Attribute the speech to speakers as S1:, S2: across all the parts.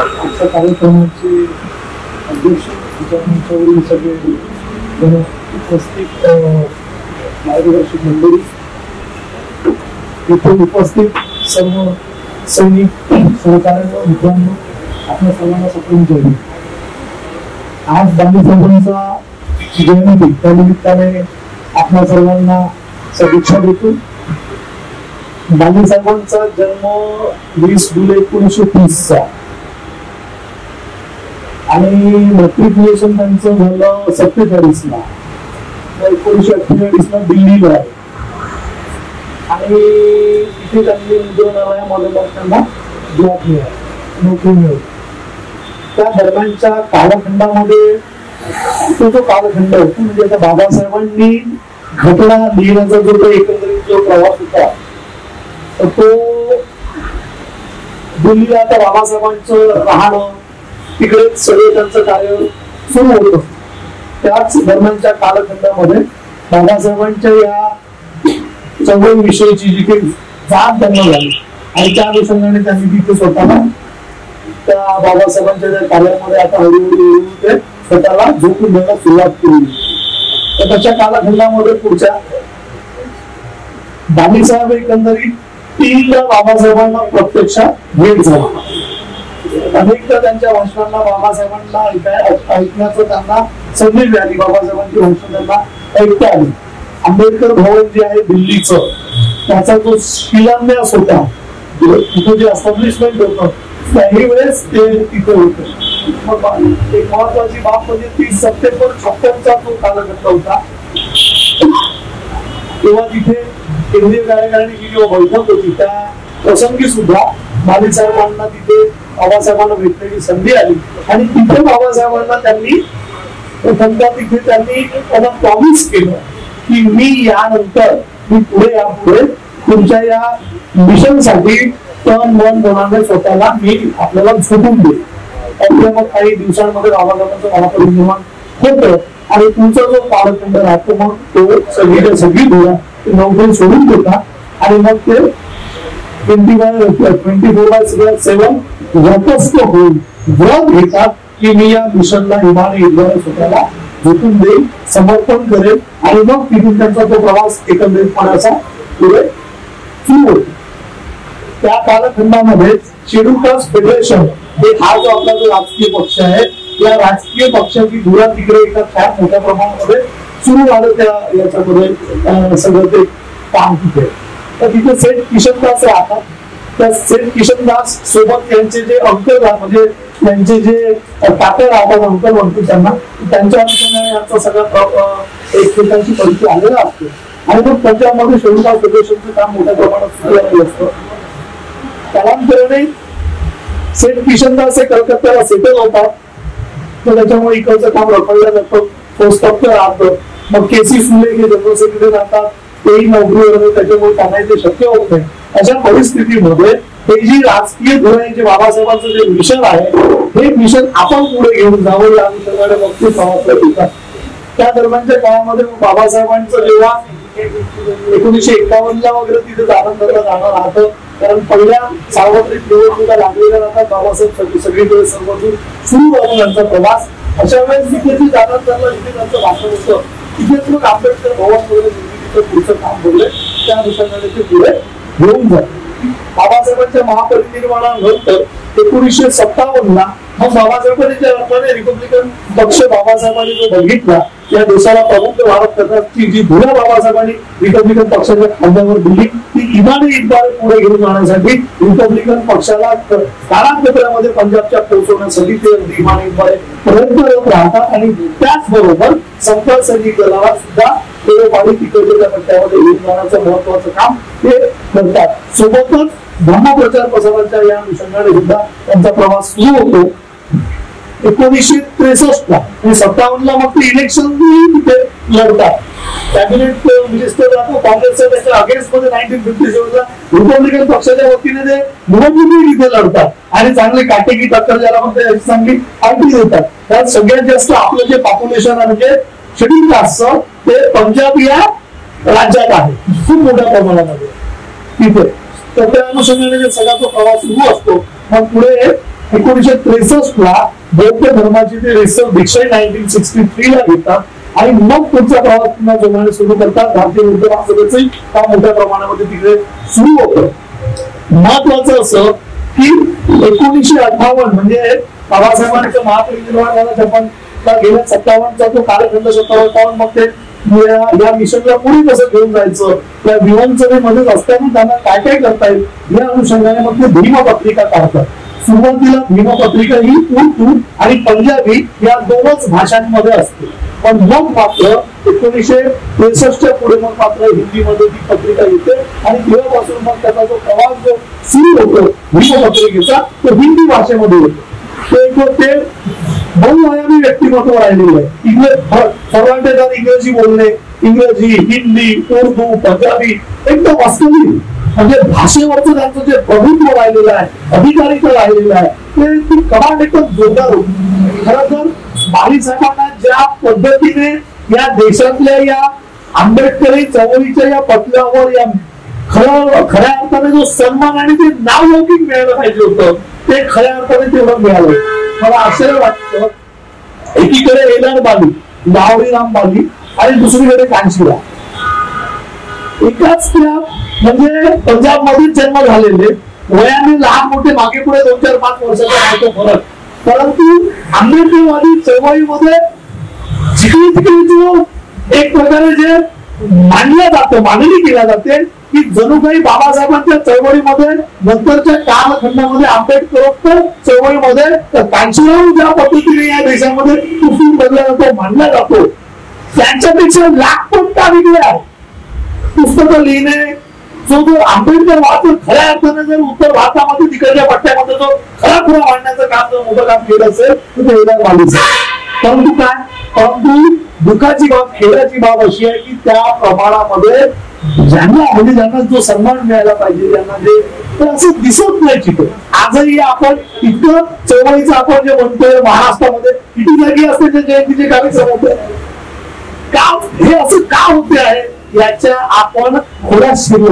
S1: आजच्या कार्यक्रमाचे अध्यक्ष मंचावरील सगळे उपस्थित मार्गदर्शक मंडळी, इथे उपस्थित सर्व सैनिक, सहकार्य, मित्रांनो, आपल्या सर्वांना सप्रेम जय. आज दांडी साहेबांचा जयंती, त्यानिमित्ताने आपल्या सर्वांना शुभेच्छा देतो. दांडी साहेबांचा जन्म 20 जुलै 1930 आणि मॅट्रिक्युलेशन त्यांचं झालं 47 ला, 1948 ला दिल्लीला आहे आणि इथे त्यांनी मुद्रणालयामध्ये त्यांना जॉब मिळाला, नोकरी मिळाली. त्या दरम्यानच्या कालखंडामध्ये तो जो कालखंड होता म्हणजे आता बाबासाहेबांनी घटना लिहिण्याचा जो एकंदरीत जो प्रवास होता तो दिल्लीला आता बाबासाहेबांचं राहणं तिकडेच सगळं त्यांचं कार्य सुरू होतं. त्याच दरम्यानच्या कालखंडामध्ये बाबासाहेबांच्या या चळवळीविषयीची जी काही जाण त्यांना झाली आणि त्या अनुषंगाने त्यांनी तिथे स्वतःला त्या बाबासाहेबांच्या ज्या कार्यामध्ये आता हळूहळू ते स्वतःला झोपून द्यायला सुरुवात केली. तर त्याच्या कालखंडामध्ये पुढच्या दांडी साहेब एकंदरीत 3दा बाबासाहेबांना प्रत्यक्षात भेट झाला. अनेकदा त्यांच्या भाषणांना बाबासाहेबांना ऐकण्याचं त्यांना संधी मिळाली, बाबासाहेबांची भाषण त्यांना ऐकता आली. आंबेडकर भवन जे आहे दिल्लीचं त्याचा जो शिलान्यास होता, तिथे जे एस्टॅब्लिशमेंट होतं त्याही वेळेस ते तिथे होतं. एक महत्वाची बाब म्हणजे 30 सप्टेंबर 56 जो कालखंड होता तेव्हा तिथे केंद्रीय कार्यकारिणीची जी बैठक होती त्या प्रसंगी सुद्धा दांडी साहेबांना तिथे बाबासाहेबांना भेटण्याची संधी आली आणि तिथे बाबासाहेबांना त्यांनी तिथे त्यांना प्रॉमिस केलं की मी यानंतर मी यापुढे तुमच्या या मिशनसाठी तन मन धनाने स्वतःला मी आपल्याला झोपून देईल. मग काही दिवसांमध्ये बाबासाहेबांचं महापरिनिर्वाण होतं आणि तुमचा जो कालखंड राहतो मग तो सगळी धुळा नोकरी सोडून देता आणि मग ते 24/7 व्रतस्थ होईल, व्रत घेतात की मी या मिशनला इमाने स्वतःला झोपून देईल, समर्पण करेल आणि मग तिथून त्यांचा तो प्रवास एकंदरीतपणाचा पुढे सुरू होतो. त्या कालखंडामध्ये शेड्यूल कास्ट फेडरेशन हे हा जो आपला जो राजकीय पक्ष आहे या राजकीय पक्षाची धुरा तिकडे एका फार मोठ्या प्रमाणामध्ये सुरू झालं. त्या याच्यामध्ये सगळं ते काम तिथे तर तिथे सेठ किशनदास राहतात. त्या सेठ किशनदास सोबत त्यांचे जे अंकल म्हणजे त्यांचे जे तात्या राहतात, अंकल म्हणतो त्यांना, त्यांच्या अनुषंगाने यांचा सगळा एकमेकांशी परिचय आलेला असतो आणि मग त्यांच्यामध्ये शेड्यूल कास्ट फेडरेशनचं काम मोठ्या प्रमाणात सुरू झालेलं असतं. कालांतराने सेठ किशनदास हे कलकत्त्याला सेटल होतात तर त्याच्यामुळे इकडचं काम रखडलं जातं, पोस्ट ऑफिस राहतं. मग केसी फुले हे जनरल सेक्रेटरी राहतात, तेही नोकरीवर, त्याच्यामुळे त्यांना ते शक्य होत नाही. अशा परिस्थितीमध्ये हे जी राजकीय धोरण जे बाबासाहेबांचं जे मिशन आहे हे मिशन आपण पुढे घेऊन जावं या अनुषंगाने मग ते प्रवास करतात. त्या दरम्यानच्या काळामध्ये बाबासाहेबांचं जेव्हा 1951 ला वगैरे तिथे जाणं राहतं कारण पहिल्या सार्वत्रिक निवडणुका लागलेल्या जातात. बाबासाहेब सगळीकडे सर्वदूर सुरू होतो त्यांचा प्रवास. अशा वेळेस तिथे जी जाणं जिथे त्यांचं भाषण होतं तिथेच मग आंबेडकर भवन वगैरे निर्मितीचं पुढचं काम बोलले त्या अनुषंगाने ते पुढे घेऊन जाते. बाबासाहेबांच्या महापरिनिर्वाणानंतर 1957 ला मग बाबासाहेबांनी ज्या अर्थाने रिपब्लिकन पक्ष बाबासाहेबांनी जो बघितला या देशाला प्रबुद्ध भारत करण्याची जी धुरा बाबासाहेबांनी रिपब्लिकन पक्षाच्या खांद्यावर दिली ती इमाने पुढे घेऊन जाण्यासाठी रिपब्लिकन पक्षाला काळाक्षेत्रामध्ये पंजाबच्या पोहोचवण्यासाठी ते इमाने प्रयत्न करत राहतात आणि त्याचबरोबर संपर्क सैनिक दलाला सुद्धा तिकडच्या पट्ट्यामध्ये घेऊन जाण्याचं महत्वाचं काम ते करतात. सोबतच धर्मप्रचार प्रसाराच्या या अनुषंगाने सुद्धा त्यांचा प्रवास सुरू होतो. 1963 ला आणि 57 ला मग ते इलेक्शन तिथे लढतात. कॅबिनेट मिनिस्टर राहतो काँग्रेसच्या त्याच्या अगेन्स्ट मध्ये 1957 ला रिपब्लिकन पक्षाच्या वतीने ते निवडणुकी तिथे लढतात आणि चांगली काटेकी टक्कर ज्याला म्हणते चांगली पार्टी देतात. त्यात सगळ्यात जास्त आपलं जे पॉप्युलेशन आहे म्हणजे शेड्यूल कास्टचं ते पंजाब या राज्यात आहे खूप मोठ्या प्रमाणामध्ये तिथे. तर त्या अनुषंगाने सगळा तो प्रवास सुरू असतो. मग पुढे 1963 ला बौद्ध धर्माची ते दीक्षा 1963 ला घेतात आणि मग पुढचा प्रवास पुन्हा जोमाने सुरू करतात. भारतीय बौद्ध महासभेचंही काम मोठ्या प्रमाणामध्ये तिकडे सुरू होतं. महत्वाचं असं की 1958 म्हणजे बाबासाहेबांचं महापरिनिर्वाण झाला जपानला गेल्या 57चा तो कालखंड 57 मग ते या मिशनला पुढे कसं घेऊन जायचं त्या विमानसेवेमध्ये असताना त्यांना काय काय करता येईल या अनुषंगाने मग ते भीमपत्रिका काढतात. सुरुवातीला भीमपत्रिका ही उर्दू आणि पंजाबी या दोनच भाषांमध्ये असते, पण मग मात्र 1963 पुढे मग मात्र हिंदीमध्ये ती पत्रिका येते आणि तेव्हापासून मग त्याचा जो प्रवास जो सुरू होतो भीमपत्रिकेचा तो हिंदी भाषेमध्ये येतो. ते बहुआयामी व्यक्तिमत्व राहिलेलं आहे. फर्वांडेदार इंग्रजी बोलणे, इंग्रजी, हिंदी, उर्दू, पंजाबी एकदम वास्तविक म्हणजे भाषेवरचं त्यांचं जे प्रभुत्व राहिलेलं आहे, अधिकारित्व राहिलेलं आहे ते ती कमांड एकदम जोरदार होती. खरं तर बाळी साहेबांना ज्या पद्धतीने या देशातल्या या आंबेडकरी चळवळीच्या या पटलावर या खऱ्या अर्थाने जो सन्मान आणि ते नावलौकिक मिळायला पाहिजे होतं ते खऱ्या अर्थाने तेवढं मिळालं. मला आश्चर्य वाटतं, एकीकडे एलार बाली, लावरीराम बाली आणि दुसरीकडे कांशीराम, एकाच त्या म्हणजे पंजाब मध्ये जन्म झालेले, वयाने लहान मोठे मागे पुढे 2-4-5 वर्षाचा राहतो फरक, परंतु आंबेडकरवादी चळवळीमध्ये जिकडे तिकडे जो एक प्रकारे जे मांडलं जातं, मांडणी केल्या जाते की जणू काही बाबासाहेबांच्या चळवळीमध्ये नंतरच्या कालखंडामध्ये आंबेडकरोत्तर चळवळीमध्ये कांशीराम ज्या पद्धतीने या देशामध्ये पुसून बदलला जातो, मांडला जातो त्यांच्यापेक्षा लाखपट का वेगळे आहे. पुस्तकं लिहिणे जो आंबेडकर वाचून खऱ्या अर्थाने जर उत्तर भारतामध्ये तिकडच्या पट्ट्यामध्ये जो खरा मांडण्याचं काम जर मोठं काम केलं असेल तर ते एलार बालीच. परंतु काय, परंतु दुःखाची बाब, खेळाची बाब अशी आहे की त्या प्रमाणामध्ये ज्यांना जो सन्मान मिळायला पाहिजे ज्यांना जे तर असं दिसत नाही तिथं. आजही आपण इतकं चळवळीचं आपण जे म्हणतोय महाराष्ट्रामध्ये किती जागी असते ते जयंतीचे कार्यक्रम होते का, हे असं का होते आहे याच्या आपण थोड्या शिरलो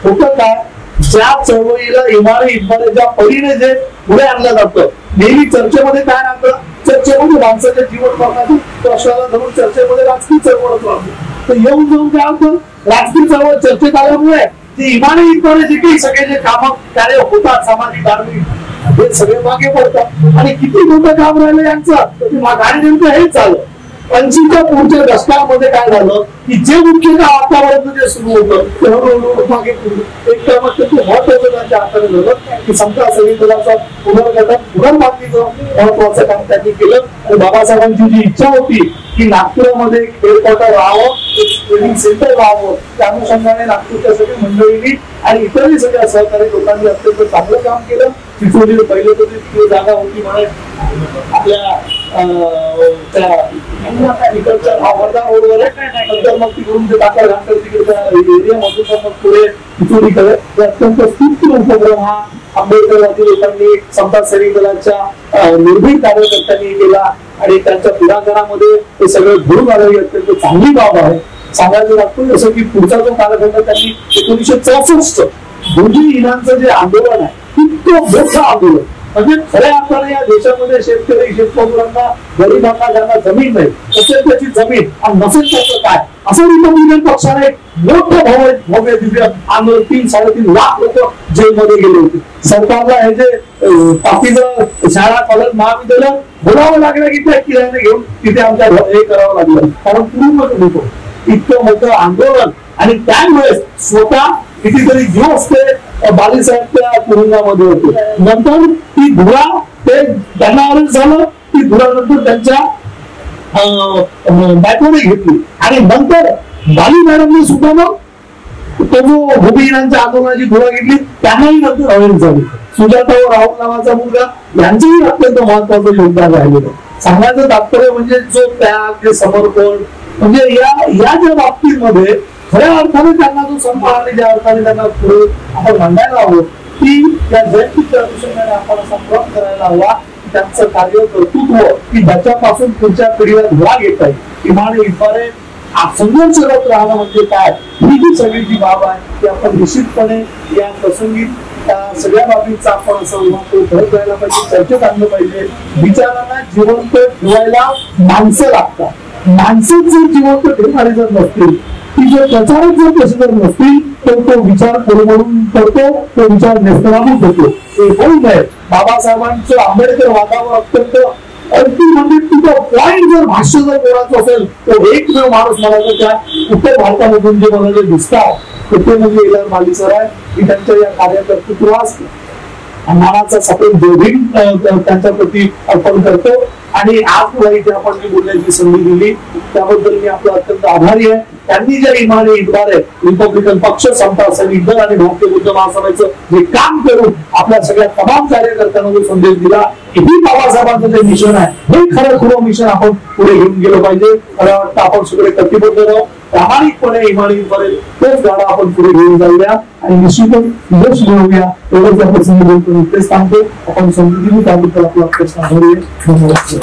S1: होतं. काय ज्या चळवळीला इमारे ज्या परीने जे पुढे आणलं जातं, नेहमी चर्चेमध्ये काय राहतं, चर्चेमध्ये माणसाच्या जीवन करण्याची प्रश्नाला धरून चर्चेमध्ये राजकीय चळवळ राहतो. तर येऊन जाऊन काय होतं, राजकीय चळवळ चर्चेत आल्यामुळे ते इमारे जे काही सगळे जे काम कार्य होतात सामाजिक धार्मिक हे सगळे मागे पडतात आणि किती मोठं काम राहिलं यांचं गाडी नेमकं हेच झालं. 80च्या पुढच्या दशकामध्ये काय झालं की जे मुख्य आतापर्यंत जे सुरू होतं ते हळूहळू मागे एक महत्वाचं त्यांच्या हाताने झालं की समजा सैनिक दलाचा पुनर्गठन पुनर्बांधणीचं महत्वाचं काम त्यांनी केलं. आणि बाबासाहेबांची जी इच्छा होती की नागपुरामध्ये हेडक्वार्टर राहावं, ट्रेनिंग सेंटर राहावं, त्या अनुषंगाने नागपूरच्या सगळ्या मंडळींनी आणि इतरही सगळ्या सहकारी लोकांनी अत्यंत चांगलं काम केलं. तिथून पहिले तर तिथे जागा होती म्हणे आपल्या वर्धा रोडवर, नंतर मग तिकडून ते टाकर घालतात तिकडच्या एरियामधून मग पुढे तिथून अत्यंत स्तुत्य उपक्रम हा आंबेडकरवादी लोकांनी समता सैनिक दलाच्या निर्भीड कार्यकर्त्यांनी केला आणि त्यांच्या पुढाकारामध्ये ते सगळं घडून आलं ही अत्यंत चांगली बाब आहे. सांगायचं लागतं जसं की पुढचा जो कालखंड त्यांनी 1964 दोन्ही इनांचं जे आंदोलन आहे इतकं मोठं आंदोलन म्हणजे खऱ्या अर्थाने या देशामध्ये शेतकरी शेतमजुरांना गरिबांना ज्यांना जमीन नाही असेल त्याची जमीन आणि नसेल त्याचं काय असं रिपब्लिकन पक्षाने मोठं भव्य दिव्य आंदोलन 3-3.5 लाख लोक जेलमध्ये गेले होते. सरकारला हे जे पाकीचं शाळा कॉलेज महाविद्यालय बोलावं लागलं की त्या किराने घेऊन तिथे आमच्या हे करावं लागलं कारण पूर्ण होतो इतकं मोठं आंदोलन. आणि त्यामुळे स्वतः कितीतरी दिवस ते बालीसाहेब त्या तुरुंगामध्ये होते. नंतर ती धुरा ते त्यांना अरेस्ट झालं, ती धुरानंतर त्यांच्या बॅकमध्ये घेतली आणि नंतर बाली मॅडमने सुद्धा मग तो जो भूमिहीनांच्या आंदोलनाची धुरा घेतली त्यांनाही नंतर अरेस्ट झाली. सुजाता व राहुल नावाचा मुलगा यांचंही अत्यंत महत्वाचं योगदान राहिलेलं. सांगायचं तात्पर्य म्हणजे जो त्याग समर्पण म्हणजे या ज्या बाबतीमध्ये खऱ्या अर्थाने त्यांना जो सन्मान आणि ज्या अर्थाने त्यांना पुढे आपण मांडायला हवं की त्या जयंतीच्या अनुषंगाने आपण असा प्रयत्न करायला हवा की त्यांचं कार्य कर्तृत्व की ज्याच्यापासून पुढच्या पिढीला धुरा घेता येईल इमाने इमारे संघर्ष करत राहणं म्हणजे काय ही जी सगळी जी बाब आहे ती आपण निश्चितपणे या प्रसंगी त्या सगळ्या बाबींचा आपण असं करत राहायला पाहिजे, चर्चेत आणलं पाहिजे. विचारांना जिवंत ठेवायला माणसं लागतात. माणसं जर जिवंत ठेवणारे जर नसतील, की जर प्रचारक जर तसे जर नसतील, तर तो विचार कोलमडून पडतो, तो विचार नेस्तनाबूत होतो. हे होऊ नये. बाबासाहेबांचं आंबेडकर वादावर अत्यंत अगदी म्हणजे तुझं पॉइंट जर भाष्य जर बोलायचं असेल, तर एकमेव माणूस मला तर त्या उत्तर भारतामधून जे मला जे दिसतात ते म्हणजे एल आर माली सर आहे. की त्यांच्या या कार्यकर्तृत्वास मानाचा सफेद जोडीन त्यांच्या प्रती अर्पण करतो. आणि आज मला इथे आपण जी बोलण्याची संधी दिली त्याबद्दल मी आपला अत्यंत आभारी आहे. त्यांनी ज्या इमाने रिपब्लिकन पक्ष, समता सैनिक दल आणि भारतीय बुद्ध महासभेचं जे काम करून आपल्या सगळ्या तमाम कार्यकर्त्यांना जो संदेश दिला, की ही बाबासाहेबांचं जे मिशन आहे, हे खरं मिशन आपण पुढे घेऊन गेलं पाहिजे. मला वाटतं आपण सगळे कटिबद्ध राहू, प्रामाणिकपणे इमानीपर्यंत तोच गाडा आपण पुढे घेऊन जाऊया आणि निश्चितच यश मिळवूया. एवढंच आपण संधी बोलतो. इथेच थांबतो. आपण संधी दिली त्याबद्दल आपला प्रश्न धन्यवाद.